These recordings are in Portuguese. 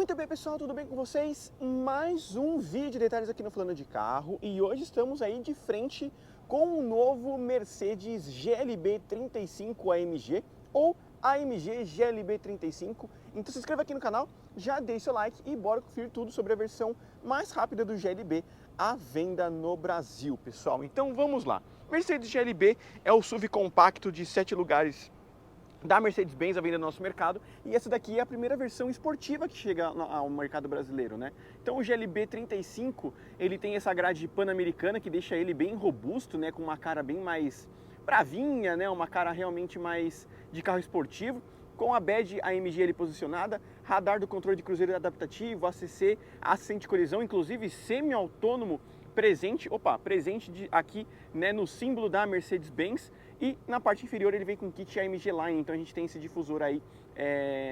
Muito bem, pessoal, tudo bem com vocês? Mais um vídeo de detalhes aqui no Falando de Carro e hoje estamos aí de frente com o novo Mercedes GLB 35 AMG ou AMG GLB 35. Então se inscreva aqui no canal, já deixe seu like e bora conferir tudo sobre a versão mais rápida do GLB à venda no Brasil, pessoal. Então vamos lá. Mercedes GLB é o SUV compacto de 7 lugares da Mercedes-Benz à venda no nosso mercado, e essa daqui é a primeira versão esportiva que chega ao mercado brasileiro, né? Então o GLB 35, ele tem essa grade pan-americana que deixa ele bem robusto, né, com uma cara bem mais bravinha, né, uma cara realmente mais de carro esportivo, com a badge AMG ali posicionada, radar do controle de cruzeiro adaptativo, ACC, assistente de colisão, inclusive semi-autônomo presente aqui, né, no símbolo da Mercedes-Benz. E na parte inferior ele vem com kit AMG Line, então a gente tem esse difusor aí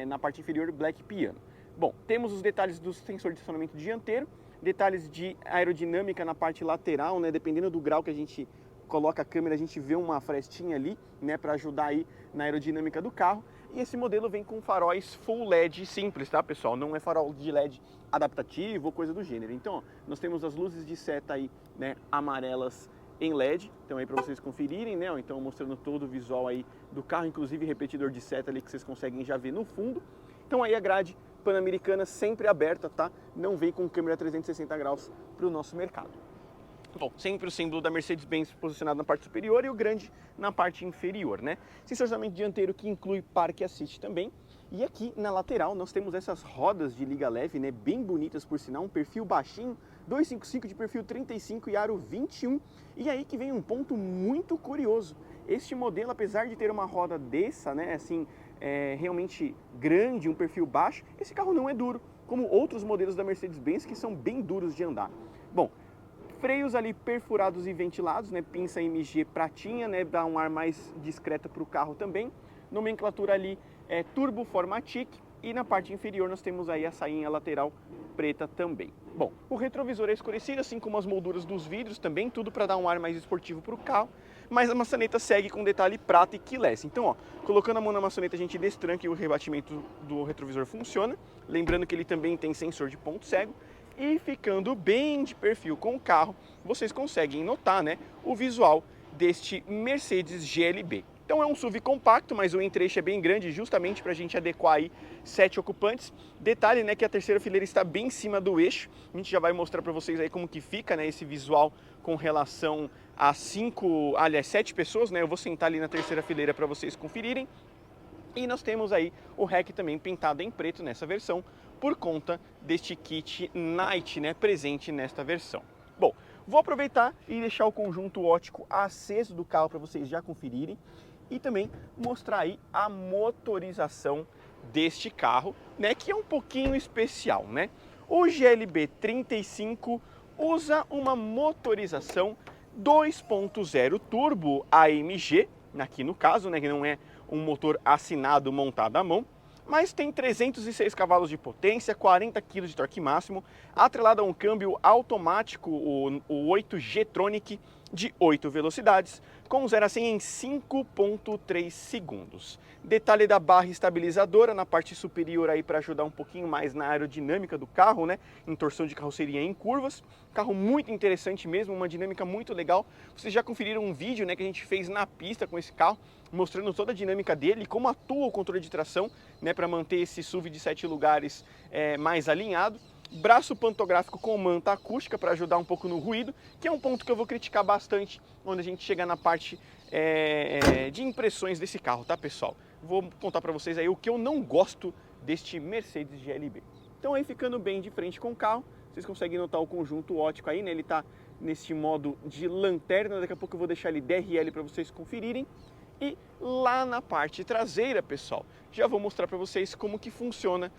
na parte inferior Black Piano. Bom, temos os detalhes do sensor de estacionamento dianteiro, detalhes de aerodinâmica na parte lateral, né, dependendo do grau que a gente coloca a câmera, a gente vê uma frestinha ali, né, para ajudar aí na aerodinâmica do carro. E esse modelo vem com faróis full LED simples, tá, pessoal? Não é farol de LED adaptativo ou coisa do gênero. Então, ó, nós temos as luzes de seta aí, né, amarelas em LED, então aí para vocês conferirem, né? Então mostrando todo o visual aí do carro, inclusive repetidor de seta ali que vocês conseguem já ver no fundo. Então aí a grade pan-americana sempre aberta, tá? Não vem com câmera 360 graus para o nosso mercado. Bom, sempre o símbolo da Mercedes-Benz posicionado na parte superior e o grande na parte inferior, né? Sensor de estacionamento dianteiro que inclui Park Assist também. E aqui na lateral nós temos essas rodas de liga leve, né? Bem bonitas por sinal, um perfil baixinho, 255 de perfil 35 e aro 21. E aí que vem um ponto muito curioso. Este modelo, apesar de ter uma roda dessa, né? Assim, realmente grande, um perfil baixo, esse carro não é duro, como outros modelos da Mercedes-Benz que são bem duros de andar. Bom, freios ali perfurados e ventilados, né? Pinça MG pratinha, né? Dá um ar mais discreto para o carro também. Nomenclatura ali Turbo Formatic, e na parte inferior nós temos aí a sainha lateral preta também. Bom, o retrovisor é escurecido, assim como as molduras dos vidros também, tudo para dar um ar mais esportivo para o carro, mas a maçaneta segue com detalhe prata e keyless. Então, ó, colocando a mão na maçaneta a gente destranca e o rebatimento do retrovisor funciona, lembrando que ele também tem sensor de ponto cego. E ficando bem de perfil com o carro, vocês conseguem notar, né, o visual deste Mercedes GLB. Então é um SUV compacto, mas o entrecho é bem grande, justamente para a gente adequar aí 7 ocupantes. Detalhe, né, que a terceira fileira está bem em cima do eixo. A gente já vai mostrar para vocês aí como que fica, né, esse visual com relação a 7 pessoas, né? Eu vou sentar ali na terceira fileira para vocês conferirem. E nós temos aí o REC também pintado em preto nessa versão, por conta deste kit Night, né, presente nesta versão. Bom, vou aproveitar e deixar o conjunto óptico aceso do carro para vocês já conferirem e também mostrar aí a motorização deste carro, né, que é um pouquinho especial, né? O GLB 35 usa uma motorização 2.0 turbo AMG, aqui no caso, né, que não é um motor assinado montado à mão, mas tem 306 cavalos de potência, 40 kg de torque máximo, atrelado a um câmbio automático, o 8G-Tronic, de 8 velocidades, com 0 a 100 em 5.3 segundos. Detalhe da barra estabilizadora na parte superior aí para ajudar um pouquinho mais na aerodinâmica do carro, né? Em torção de carroceria em curvas. Carro muito interessante mesmo, uma dinâmica muito legal. Vocês já conferiram um vídeo, né, que a gente fez na pista com esse carro, mostrando toda a dinâmica dele e como atua o controle de tração, né, para manter esse SUV de 7 lugares mais alinhado. Braço pantográfico com manta acústica para ajudar um pouco no ruído, que é um ponto que eu vou criticar bastante quando a gente chegar na parte de impressões desse carro, tá, pessoal? Vou contar para vocês aí o que eu não gosto deste Mercedes GLB. Então aí ficando bem de frente com o carro, vocês conseguem notar o conjunto óptico aí, né? Ele tá nesse modo de lanterna, daqui a pouco eu vou deixar ele DRL para vocês conferirem. E lá na parte traseira, pessoal, já vou mostrar para vocês como que funciona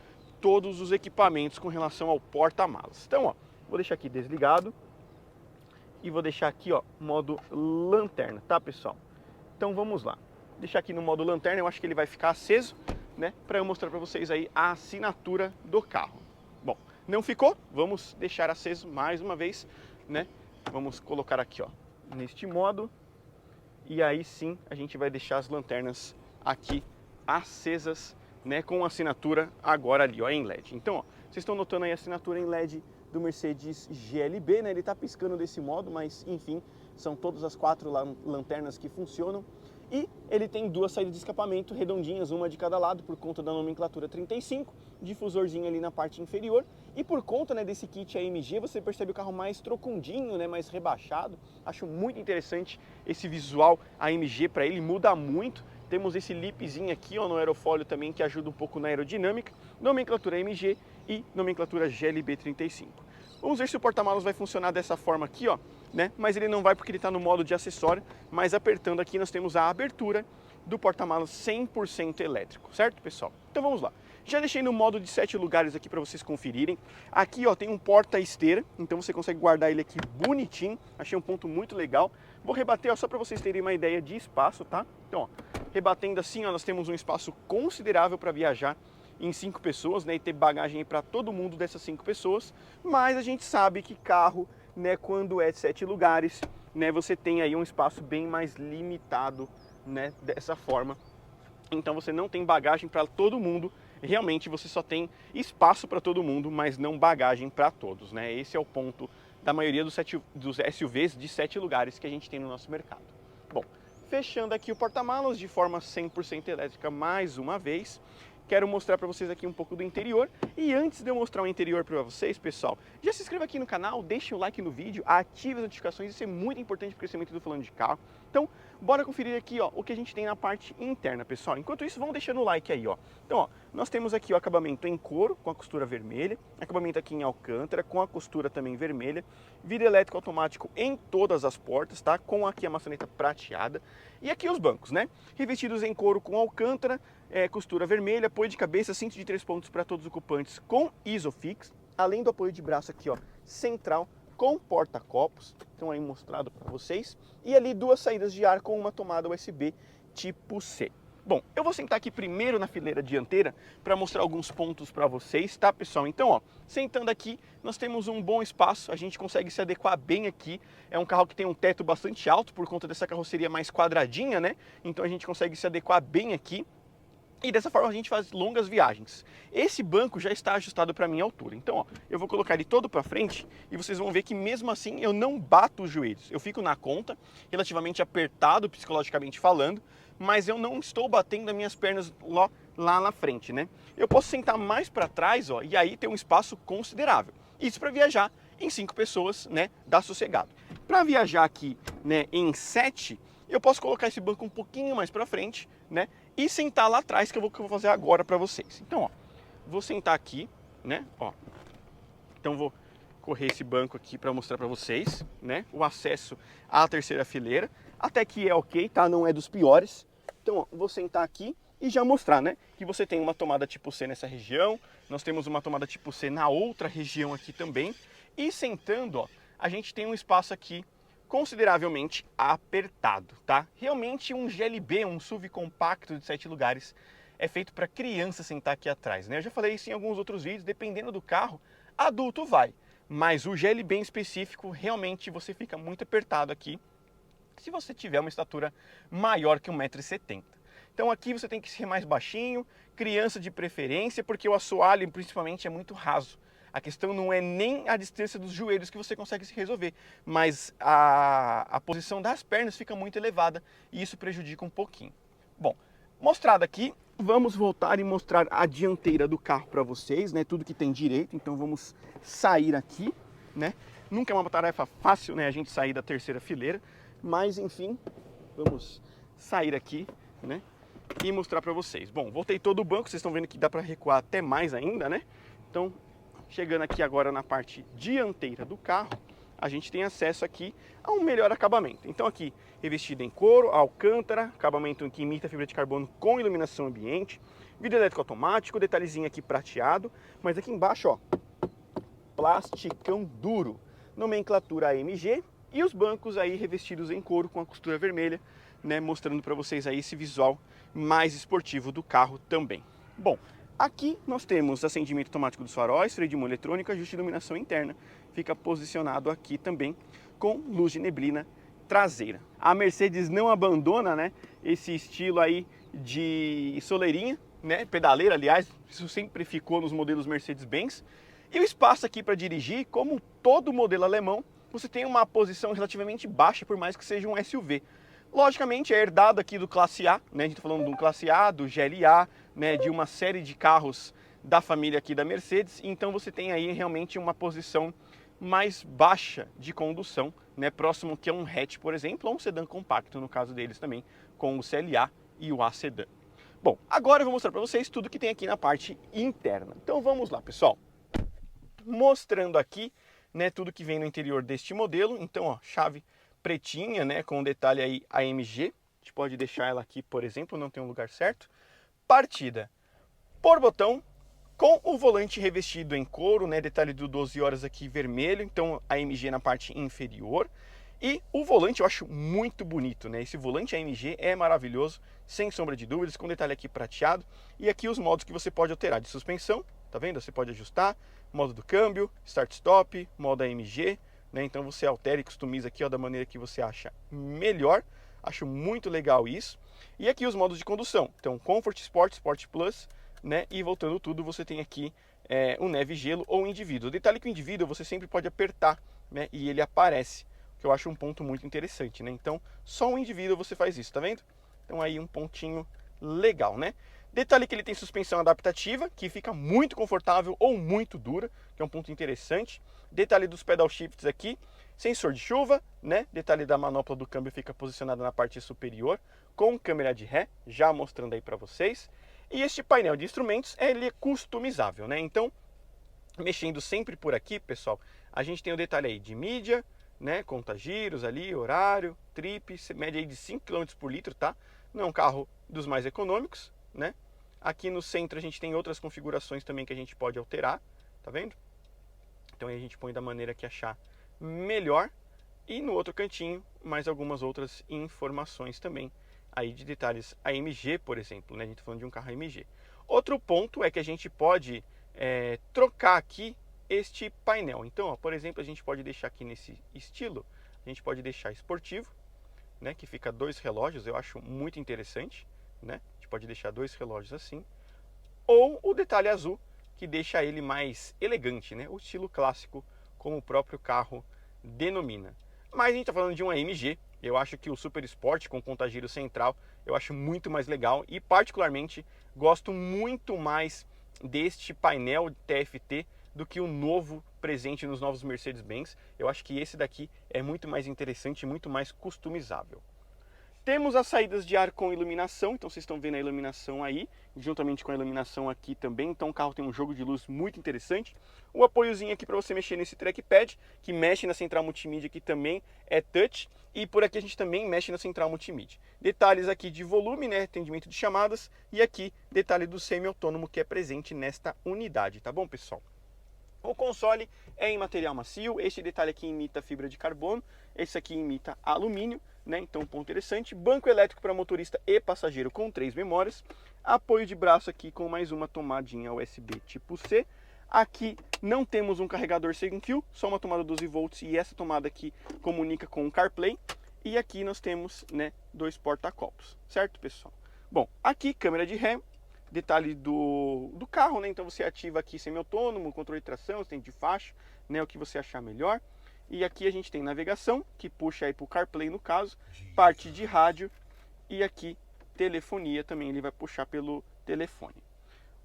todos os equipamentos com relação ao porta-malas. Então, ó, vou deixar aqui desligado e vou deixar aqui, ó, modo lanterna, tá, pessoal? Então vamos lá. Deixar aqui no modo lanterna, eu acho que ele vai ficar aceso, né, para eu mostrar para vocês aí a assinatura do carro. Bom, não ficou? Vamos deixar aceso mais uma vez, né? Vamos colocar aqui, ó, neste modo. E aí sim a gente vai deixar as lanternas aqui acesas, né, com assinatura agora ali, ó, em LED. Então, ó, Vocês estão notando aí a assinatura em LED do Mercedes GLB, né? Ele está piscando desse modo, mas enfim, são todas as 4 lanternas que funcionam. E ele tem 2 saídas de escapamento redondinhas, uma de cada lado, por conta da nomenclatura 35, difusorzinho ali na parte inferior. E por conta, né, desse kit AMG, você percebe o carro mais trocundinho, né, mais rebaixado. Acho muito interessante esse visual AMG para ele, muda muito. Temos esse lipzinho aqui, ó, no aerofólio também, que ajuda um pouco na aerodinâmica. Nomenclatura AMG e nomenclatura GLB 35. Vamos ver se o porta-malas vai funcionar dessa forma aqui, ó, né? Mas ele não vai porque ele está no modo de acessório, mas apertando aqui nós temos a abertura do porta-malas 100% elétrico, certo, pessoal? Então vamos lá. Já deixei no modo de 7 lugares aqui para vocês conferirem. Aqui, ó, tem um porta-esteira, então você consegue guardar ele aqui bonitinho. Achei um ponto muito legal. Vou rebater, ó, só para vocês terem uma ideia de espaço, tá? Então, ó, rebatendo assim, ó, nós temos um espaço considerável para viajar em 5 pessoas, né, e ter bagagem para todo mundo dessas 5 pessoas, mas a gente sabe que carro, né, quando é de 7 lugares, né, você tem aí um espaço bem mais limitado, né, dessa forma. Então você não tem bagagem para todo mundo, realmente você só tem espaço para todo mundo, mas não bagagem para todos, né? Esse é o ponto da maioria dos SUVs de 7 lugares que a gente tem no nosso mercado. Bom, fechando aqui o porta-malas de forma 100% elétrica mais uma vez. Quero mostrar para vocês aqui um pouco do interior. E antes de eu mostrar o interior para vocês, pessoal, já se inscreva aqui no canal, deixe o like no vídeo, ative as notificações, isso é muito importante para o crescimento do Falando de Carro. Então, bora conferir aqui, ó, o que a gente tem na parte interna, pessoal. Enquanto isso, vamos deixando o like aí, ó. Então, ó, nós temos aqui o acabamento em couro, com a costura vermelha, acabamento aqui em alcântara, com a costura também vermelha, vidro elétrico automático em todas as portas, tá? Com aqui a maçaneta prateada. E aqui os bancos, né? Revestidos em couro com alcântara, costura vermelha, apoio de cabeça, cinto de 3 pontos para todos os ocupantes com Isofix, além do apoio de braço aqui, ó, central com porta-copos, então aí mostrado para vocês, e ali 2 saídas de ar com uma tomada USB tipo C. Bom, eu vou sentar aqui primeiro na fileira dianteira para mostrar alguns pontos para vocês, tá, pessoal? Então, ó, sentando aqui, nós temos um bom espaço, a gente consegue se adequar bem aqui. É um carro que tem um teto bastante alto por conta dessa carroceria mais quadradinha, né? Então a gente consegue se adequar bem aqui. E dessa forma a gente faz longas viagens. Esse banco já está ajustado para a minha altura. Então, ó, eu vou colocar ele todo para frente e vocês vão ver que mesmo assim eu não bato os joelhos. Eu fico na conta, relativamente apertado psicologicamente falando, mas eu não estou batendo as minhas pernas lá na frente, né? Eu posso sentar mais para trás, ó, e aí ter um espaço considerável. Isso para viajar em 5 pessoas, né? Dá sossegado. Para viajar aqui, né, em 7, eu posso colocar esse banco um pouquinho mais para frente, né? E sentar lá atrás, que eu vou fazer agora para vocês. Então, ó, vou sentar aqui, né? Ó. Então vou correr esse banco aqui para mostrar para vocês, né? O acesso à terceira fileira, até que é ok, tá? Não é dos piores. Então, ó, vou sentar aqui e já mostrar, né? Que você tem uma tomada tipo C nessa região, nós temos uma tomada tipo C na outra região aqui também. E sentando, ó, a gente tem um espaço aqui consideravelmente apertado, tá? Realmente um GLB, um SUV compacto de 7 lugares, é feito para criança sentar aqui atrás, né? Eu já falei isso em alguns outros vídeos, dependendo do carro, adulto vai. Mas o GLB em específico, realmente você fica muito apertado aqui, se você tiver uma estatura maior que 1,70 m. Então aqui você tem que ser mais baixinho, criança de preferência, porque o assoalho principalmente é muito raso. A questão não é nem a distância dos joelhos que você consegue se resolver, mas a posição das pernas fica muito elevada e isso prejudica um pouquinho. Bom, mostrado aqui, vamos voltar e mostrar a dianteira do carro para vocês, né? Tudo que tem direito, então vamos sair aqui, né? Nunca é uma tarefa fácil, né? A gente sair da terceira fileira, mas enfim, vamos sair aqui, né? E mostrar para vocês. Bom, voltei todo o banco, vocês estão vendo que dá para recuar até mais ainda, né? Então, chegando aqui agora na parte dianteira do carro, a gente tem acesso aqui a um melhor acabamento. Então aqui, revestido em couro, alcântara, acabamento que imita fibra de carbono com iluminação ambiente, vidro elétrico automático, detalhezinho aqui prateado, mas aqui embaixo, ó, plasticão duro, nomenclatura AMG e os bancos aí revestidos em couro com a costura vermelha, né, mostrando para vocês aí esse visual mais esportivo do carro também. Bom, aqui nós temos acendimento automático dos faróis, freio de mão eletrônico, ajuste de iluminação interna. Fica posicionado aqui também com luz de neblina traseira. A Mercedes não abandona, né, esse estilo aí de soleirinha, né? Pedaleira, aliás, isso sempre ficou nos modelos Mercedes-Benz. E o espaço aqui para dirigir, como todo modelo alemão, você tem uma posição relativamente baixa, por mais que seja um SUV. Logicamente é herdado aqui do Classe A, né? A gente está falando do Classe A, do GLA, né? De uma série de carros da família aqui da Mercedes. Então você tem aí realmente uma posição mais baixa de condução, né? Próximo que é um hatch, por exemplo, ou um sedã compacto, no caso deles também, com o CLA e o A Sedan. Bom, agora eu vou mostrar para vocês tudo que tem aqui na parte interna. Então vamos lá, pessoal. Mostrando aqui, né, tudo que vem no interior deste modelo. Então, ó, chave pretinha, né, com o detalhe aí AMG. A gente pode deixar ela aqui, por exemplo, não tem um lugar certo. Partida por botão, com o volante revestido em couro, né, detalhe do 12 horas aqui vermelho, então AMG na parte inferior. E o volante eu acho muito bonito, né? Esse volante AMG é maravilhoso, sem sombra de dúvidas, com detalhe aqui prateado. E aqui os modos que você pode alterar de suspensão, tá vendo? Você pode ajustar, modo do câmbio, start-stop, modo AMG, né? Então você altera e customiza aqui, ó, da maneira que você acha melhor. Acho muito legal isso. E aqui os modos de condução, então Comfort, Sport, Sport Plus, né? E voltando tudo, você tem aqui o neve gelo ou indivíduo. O detalhe que o indivíduo você sempre pode apertar, né? E ele aparece, que eu acho um ponto muito interessante, né? Então, só um indivíduo você faz isso, tá vendo? Então aí um pontinho legal, né? Detalhe que ele tem suspensão adaptativa, que fica muito confortável ou muito dura, que é um ponto interessante. Detalhe dos pedal shifts aqui, sensor de chuva, né? Detalhe da manopla do câmbio fica posicionada na parte superior, com câmera de ré, já mostrando aí para vocês. E este painel de instrumentos, ele é customizável, né? Então, mexendo sempre por aqui, pessoal, a gente tem o detalhe aí de mídia, né, conta giros ali, horário, trip, média aí de 5 km por litro, tá? Não é um carro dos mais econômicos, né? Aqui no centro a gente tem outras configurações também que a gente pode alterar, tá vendo? Então aí a gente põe da maneira que achar melhor. E no outro cantinho, mais algumas outras informações também, aí de detalhes AMG, por exemplo, né? A gente tá falando de um carro AMG. Outro ponto é que a gente pode trocar aqui este painel. Então, ó, por exemplo, a gente pode deixar aqui nesse estilo, a gente pode deixar esportivo, né, que fica 2 relógios, eu acho muito interessante, né? A gente pode deixar 2 relógios assim, ou o detalhe azul, que deixa ele mais elegante, né? O estilo clássico, como o próprio carro denomina. Mas a gente está falando de um AMG, eu acho que o Super Sport com contagiro central, eu acho muito mais legal e particularmente gosto muito mais deste painel TFT do que o novo presente nos novos Mercedes-Benz. Eu acho que esse daqui é muito mais interessante e muito mais customizável. Temos as saídas de ar com iluminação, então vocês estão vendo a iluminação aí, juntamente com a iluminação aqui também, então o carro tem um jogo de luz muito interessante. O apoiozinho aqui para você mexer nesse trackpad, que mexe na central multimídia, que também é touch, e por aqui a gente também mexe na central multimídia. Detalhes aqui de volume, né, atendimento de chamadas, e aqui detalhe do semi-autônomo que é presente nesta unidade, tá bom, pessoal? O console é em material macio, este detalhe aqui imita fibra de carbono, esse aqui imita alumínio, né? Então um ponto interessante. Banco elétrico para motorista e passageiro com 3 memórias, apoio de braço aqui com mais uma tomadinha USB tipo C. Aqui não temos um carregador sem fio, só uma tomada 12 volts e essa tomada aqui comunica com o CarPlay. E aqui nós temos, né, 2 porta-copos, certo, pessoal? Bom, aqui câmera de ré, detalhe do carro, né? Então você ativa aqui semi-autônomo, controle de tração, assistente de faixa, né? O que você achar melhor. E aqui a gente tem navegação, que puxa aí para o CarPlay no caso, parte de rádio e aqui telefonia também, ele vai puxar pelo telefone.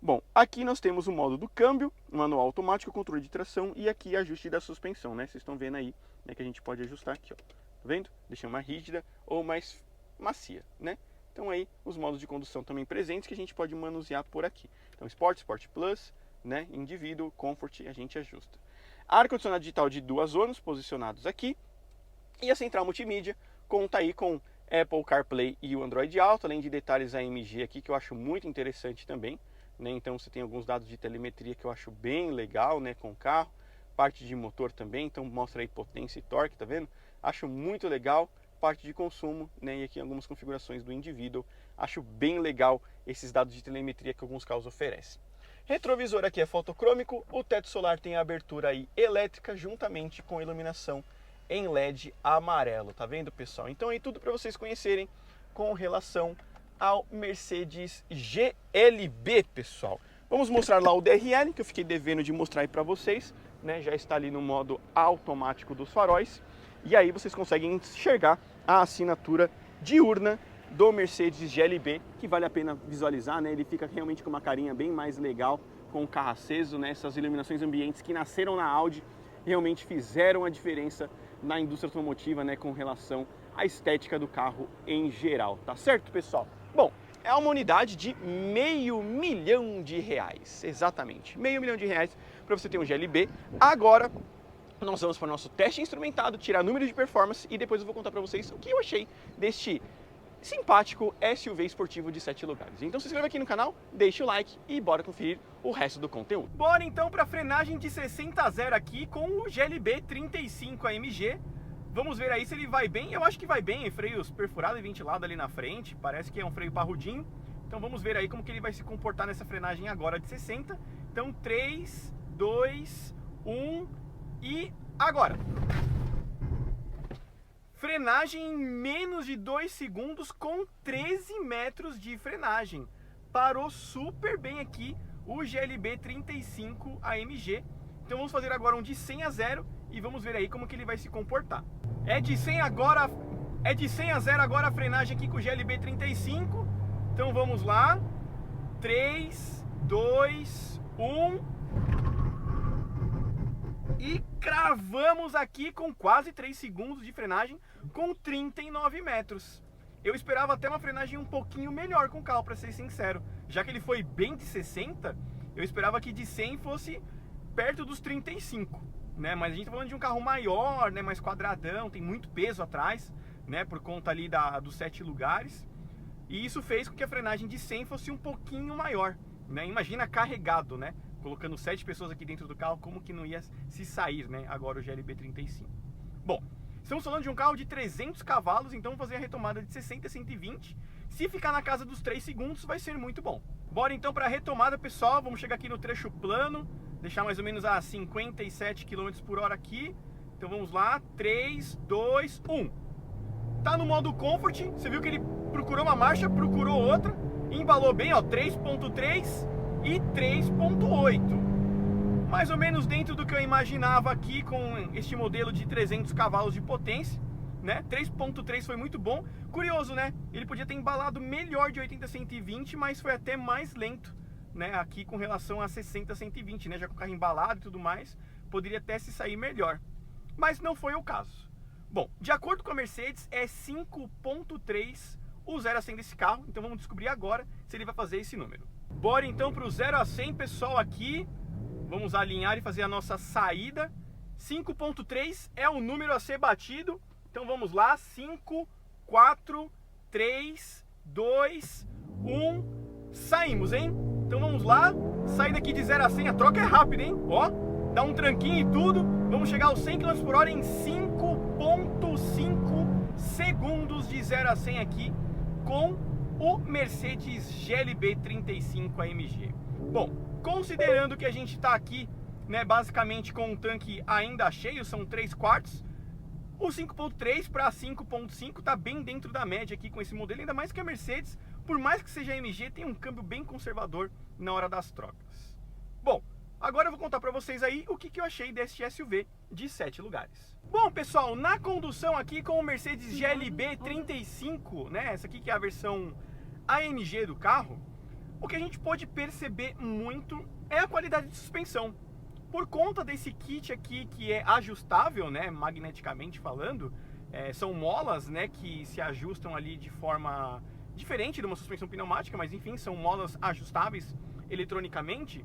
Bom, aqui nós temos o modo do câmbio, manual automático, controle de tração e aqui ajuste da suspensão, né? Vocês estão vendo aí, né, que a gente pode ajustar aqui, ó. Tá vendo? Deixar mais rígida ou mais macia, né? Então aí os modos de condução também presentes que a gente pode manusear por aqui. Então Sport, Sport Plus, né, indivíduo, Comfort, a gente ajusta. Ar-condicionado digital de 2 zonas posicionados aqui. E a central multimídia conta aí com Apple CarPlay e o Android Auto, além de detalhes AMG aqui que eu acho muito interessante também, né? Então você tem alguns dados de telemetria que eu acho bem legal, né, com o carro. Parte de motor também, então mostra aí potência e torque, tá vendo? Acho muito legal. Parte de consumo, né, e aqui algumas configurações do indivíduo. Acho bem legal esses dados de telemetria que alguns carros oferecem. Retrovisor aqui é fotocrômico, o teto solar tem a abertura aí elétrica juntamente com a iluminação em LED amarelo, tá vendo, pessoal? Então aí tudo para vocês conhecerem com relação ao Mercedes GLB, pessoal. Vamos mostrar lá o DRL, que eu fiquei devendo de mostrar aí para vocês, né? Já está ali no modo automático dos faróis. E aí vocês conseguem enxergar a assinatura diurna do Mercedes GLB, que vale a pena visualizar, né? Ele fica realmente com uma carinha bem mais legal, com o carro aceso, né? Essas iluminações ambientes que nasceram na Audi realmente fizeram a diferença na indústria automotiva, né? Com relação à estética do carro em geral, tá certo, pessoal? Bom, é uma unidade de R$500 mil, exatamente, R$500 mil para você ter um GLB. Agora nós vamos para o nosso teste instrumentado, tirar números de performance e depois eu vou contar para vocês o que eu achei deste simpático SUV esportivo de 7 lugares. Então se inscreva aqui no canal, deixe o like e bora conferir o resto do conteúdo. Bora então para a frenagem de 60 a 0 aqui com o GLB 35 AMG. Vamos ver aí se ele vai bem. Eu acho que vai bem, freios perfurado e ventilado ali na frente, parece que é um freio parrudinho. Então vamos ver aí como que ele vai se comportar nessa frenagem agora de 60. Então 3, 2, 1 e agora! Frenagem em menos de 2 segundos com 13 metros de frenagem. Parou super bem aqui o GLB 35 AMG. Então vamos fazer agora um de 100 a 0 e vamos ver aí como que ele vai se comportar. É de 100 a 0 agora a frenagem aqui com o GLB 35. Então vamos lá. 3, 2, 1... E cravamos aqui com quase 3 segundos de frenagem com 39 metros. Eu esperava até uma frenagem um pouquinho melhor com o carro, para ser sincero. Já que ele foi bem de 60, eu esperava que de 100 fosse perto dos 35, né? Mas a gente tá falando de um carro maior, né? Mais quadradão, tem muito peso atrás, né? Por conta ali dos 7 lugares. E isso fez com que a frenagem de 100 fosse um pouquinho maior, né? Imagina carregado, né? Colocando 7 pessoas aqui dentro do carro, como que não ia se sair, né? Agora o GLB 35. Bom, estamos falando de um carro de 300 cavalos, então vamos fazer a retomada de 60 a 120. Se ficar na casa dos 3 segundos, vai ser muito bom. Bora então para a retomada, pessoal. Vamos chegar aqui no trecho plano, deixar mais ou menos a 57 km por hora aqui. Então vamos lá, 3, 2, 1. Tá no modo Comfort, você viu que ele procurou uma marcha, procurou outra, embalou bem, ó, 3.3 e 3.8, mais ou menos dentro do que eu imaginava aqui com este modelo de 300 cavalos de potência, né? 3.3 foi muito bom. Curioso, né? Ele podia ter embalado melhor de 80 a 120, mas foi até mais lento, né? Aqui com relação a 60 a 120, né? Já com o carro embalado e tudo mais, poderia até se sair melhor, mas não foi o caso. Bom, de acordo com a Mercedes, é 5.3 o 0 a 100 desse carro, então vamos descobrir agora se ele vai fazer esse número. Bora então para o 0 a 100, pessoal, aqui. Vamos alinhar e fazer a nossa saída. 5.3 é o número a ser batido. Então vamos lá. 5, 4, 3, 2, 1. Saímos, hein? Então vamos lá. Saída aqui de 0 a 100. A troca é rápida, hein? Ó, dá um tranquinho e tudo. Vamos chegar aos 100 km por hora em 5.5 segundos de 0 a 100 aqui com o Mercedes GLB 35 AMG. Bom, considerando que a gente está aqui, né, basicamente com um tanque ainda cheio, são 3/4, o 5.3 para 5.5 está bem dentro da média aqui com esse modelo, ainda mais que a Mercedes, por mais que seja AMG, tem um câmbio bem conservador na hora das trocas. Bom, agora eu vou contar para vocês aí o que eu achei deste SUV de 7 lugares. Bom, pessoal, na condução aqui com o Mercedes GLB 35, né, essa aqui que é a versão AMG do carro, o que a gente pode perceber muito é a qualidade de suspensão. Por conta desse kit aqui que é ajustável, né, magneticamente falando, são molas, né, que se ajustam ali de forma diferente de uma suspensão pneumática, mas enfim, são molas ajustáveis eletronicamente,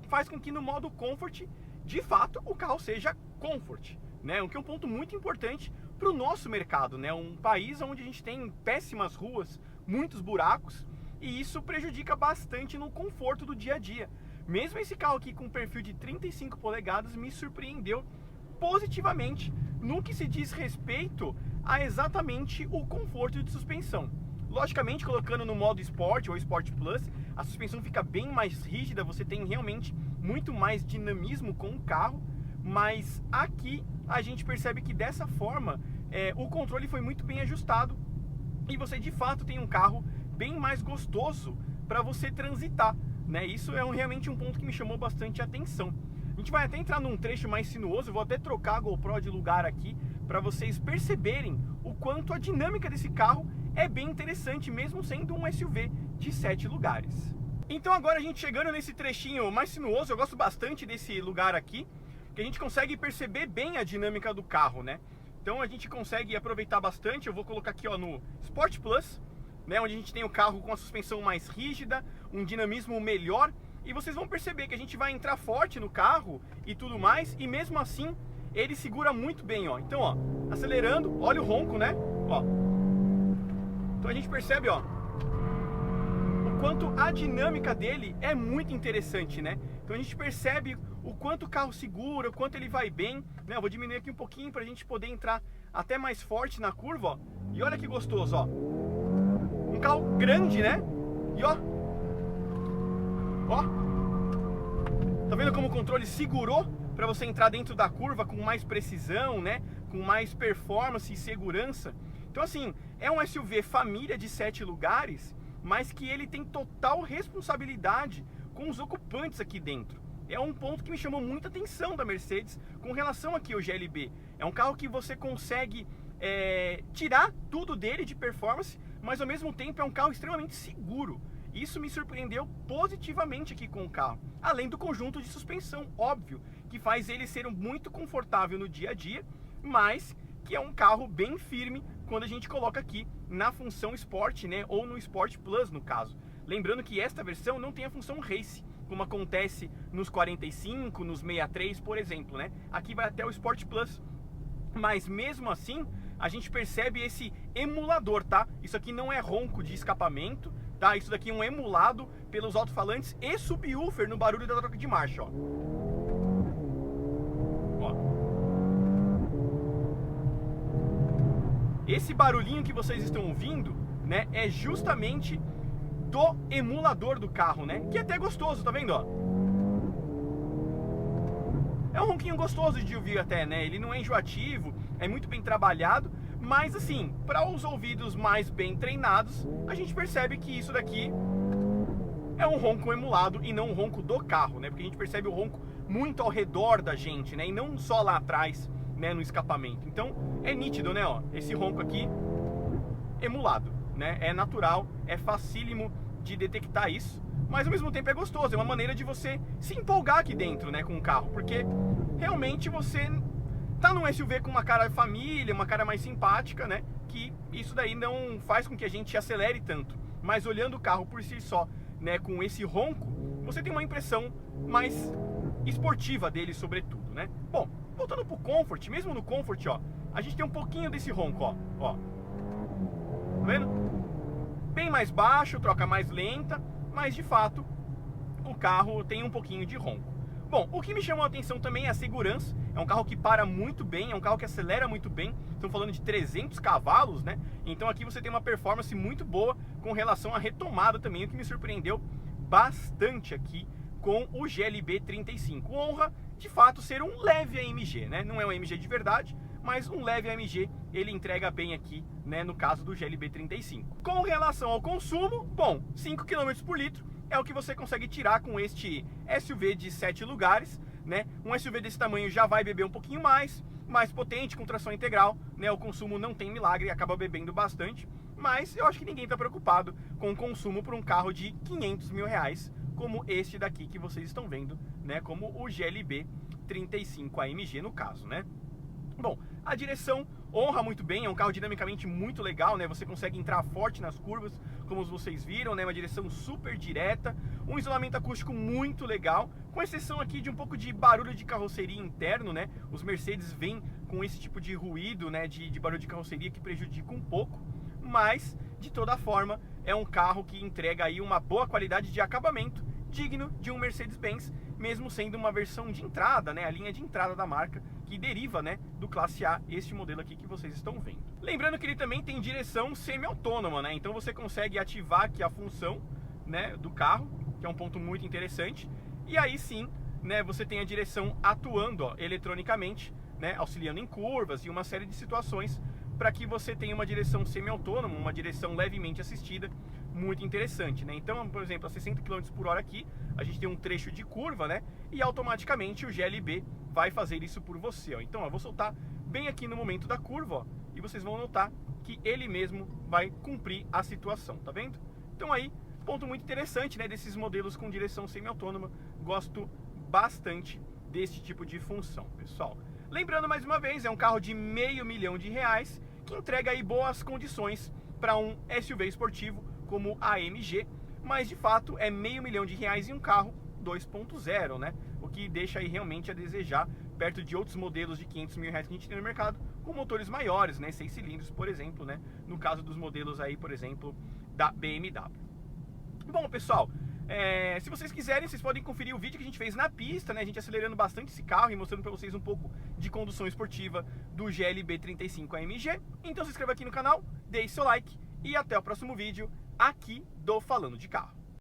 faz com que no modo Comfort, de fato, o carro seja Comfort, né, o que é um ponto muito importante para o nosso mercado, né, um país onde a gente tem péssimas ruas, muitos buracos, e isso prejudica bastante no conforto do dia a dia. Mesmo esse carro aqui com perfil de 35 polegadas me surpreendeu positivamente no que se diz respeito a exatamente o conforto de suspensão. Logicamente, colocando no modo Sport ou Sport Plus, a suspensão fica bem mais rígida, você tem realmente muito mais dinamismo com o carro, mas aqui a gente percebe que dessa forma o controle foi muito bem ajustado e você de fato tem um carro bem mais gostoso para você transitar, né? Isso é realmente um ponto que me chamou bastante atenção. A gente vai até entrar num trecho mais sinuoso, eu vou até trocar a GoPro de lugar aqui para vocês perceberem o quanto a dinâmica desse carro é bem interessante, mesmo sendo um SUV de 7 lugares. Então agora a gente chegando nesse trechinho mais sinuoso, eu gosto bastante desse lugar aqui, que a gente consegue perceber bem a dinâmica do carro, né? Então a gente consegue aproveitar bastante. Eu vou colocar aqui, ó, no Sport Plus, né, onde a gente tem o carro com a suspensão mais rígida, um dinamismo melhor, e vocês vão perceber que a gente vai entrar forte no carro e tudo mais, e mesmo assim ele segura muito bem, ó. Então, ó, acelerando, olha o ronco, né? Ó. Então a gente percebe, ó, o quanto a dinâmica dele é muito interessante, né? Então a gente percebe o quanto o carro segura, o quanto ele vai bem, né? Eu vou diminuir aqui um pouquinho para a gente poder entrar até mais forte na curva, ó. E olha que gostoso, ó. Um carro grande, né? E ó. Ó. Tá vendo como o controle segurou para você entrar dentro da curva com mais precisão, né? Com mais performance e segurança. Então assim, é um SUV família de 7 lugares, mas que ele tem total responsabilidade com os ocupantes aqui dentro. É um ponto que me chamou muita atenção da Mercedes com relação aqui ao GLB. É um carro que você consegue tirar tudo dele de performance, mas ao mesmo tempo é um carro extremamente seguro. Isso me surpreendeu positivamente aqui com o carro. Além do conjunto de suspensão, óbvio, que faz ele ser muito confortável no dia a dia, mas que é um carro bem firme quando a gente coloca aqui na função Sport, né, ou no Sport Plus no caso. Lembrando que esta versão não tem a função Race, como acontece nos 45, nos 63, por exemplo, né? Aqui vai até o Sport Plus. Mas mesmo assim, a gente percebe esse emulador, tá? Isso aqui não é ronco de escapamento, tá? Isso daqui é um emulado pelos alto-falantes e subwoofer no barulho da troca de marcha, ó. Esse barulhinho que vocês estão ouvindo, né, é justamente do emulador do carro, né? Que é até gostoso, tá vendo, ó? É um ronquinho gostoso de ouvir até, né? Ele não é enjoativo, é muito bem trabalhado, mas assim, para os ouvidos mais bem treinados, a gente percebe que isso daqui é um ronco emulado e não um ronco do carro, né? Porque a gente percebe o ronco muito ao redor da gente, né? E não só lá atrás, né, no escapamento. Então é nítido, né, ó, esse ronco aqui emulado, né? É natural, é facílimo de detectar isso, mas ao mesmo tempo é gostoso, é uma maneira de você se empolgar aqui dentro, né, com o carro, porque realmente você tá num SUV com uma cara de família, uma cara mais simpática, né, que isso daí não faz com que a gente acelere tanto, mas olhando o carro por si só, né, com esse ronco, você tem uma impressão mais esportiva dele, sobretudo, né? Bom, voltando pro Comfort, mesmo no Comfort, ó, a gente tem um pouquinho desse ronco, ó. Tá vendo? Bem mais baixo, troca mais lenta, mas de fato o carro tem um pouquinho de ronco. Bom, o que me chamou a atenção também é a segurança. É um carro que para muito bem, é um carro que acelera muito bem. Estamos falando de 300 cavalos, né? Então aqui você tem uma performance muito boa com relação à retomada também, o que me surpreendeu bastante aqui com o GLB 35. Honra, de fato, ser um leve AMG, né? Não é um AMG de verdade, mas um leve AMG ele entrega bem aqui, né, no caso do GLB 35. Com relação ao consumo, bom, 5 km por litro é o que você consegue tirar com este SUV de 7 lugares, né? Um SUV desse tamanho já vai beber um pouquinho mais potente, com tração integral, né? O consumo não tem milagre, acaba bebendo bastante, mas eu acho que ninguém está preocupado com o consumo para um carro de 500 mil reais, como este daqui que vocês estão vendo, né? Como o GLB 35 AMG no caso, né? Bom, a direção honra muito bem, é um carro dinamicamente muito legal, né? Você consegue entrar forte nas curvas, como vocês viram, né? Uma direção super direta, um isolamento acústico muito legal, com exceção aqui de um pouco de barulho de carroceria interno, né? Os Mercedes vêm com esse tipo de ruído, né? De barulho de carroceria que prejudica um pouco, mas de toda forma é um carro que entrega aí uma boa qualidade de acabamento, digno de um Mercedes-Benz, mesmo sendo uma versão de entrada, né? A linha de entrada da marca, que deriva, né, do Classe A, este modelo aqui que vocês estão vendo. Lembrando que ele também tem direção semi-autônoma, né? Então você consegue ativar aqui a função, né, do carro, que é um ponto muito interessante. E aí sim, né, você tem a direção atuando, ó, eletronicamente, né, auxiliando em curvas e uma série de situações para que você tenha uma direção semi-autônoma, uma direção levemente assistida muito interessante, né? Então, por exemplo, a 60 km por hora aqui, a gente tem um trecho de curva, né? E automaticamente o GLB vai fazer isso por você, ó. Então, eu vou soltar bem aqui no momento da curva, ó, e vocês vão notar que ele mesmo vai cumprir a situação, tá vendo? Então aí, ponto muito interessante, né, desses modelos com direção semi-autônoma. Gosto bastante desse tipo de função, pessoal. Lembrando mais uma vez, é um carro de R$500 mil que entrega aí boas condições para um SUV esportivo como a AMG, mas de fato é R$500 mil e um carro 2.0, né? O que deixa aí realmente a desejar perto de outros modelos de R$500 mil que a gente tem no mercado, com motores maiores, né? 6 cilindros, por exemplo, né? No caso dos modelos aí, por exemplo, da BMW. Bom, pessoal, se vocês quiserem, vocês podem conferir o vídeo que a gente fez na pista, né? A gente acelerando bastante esse carro e mostrando para vocês um pouco de condução esportiva do GLB 35 AMG. Então se inscreva aqui no canal, deixe seu like e até o próximo vídeo aqui do Falando de Carro.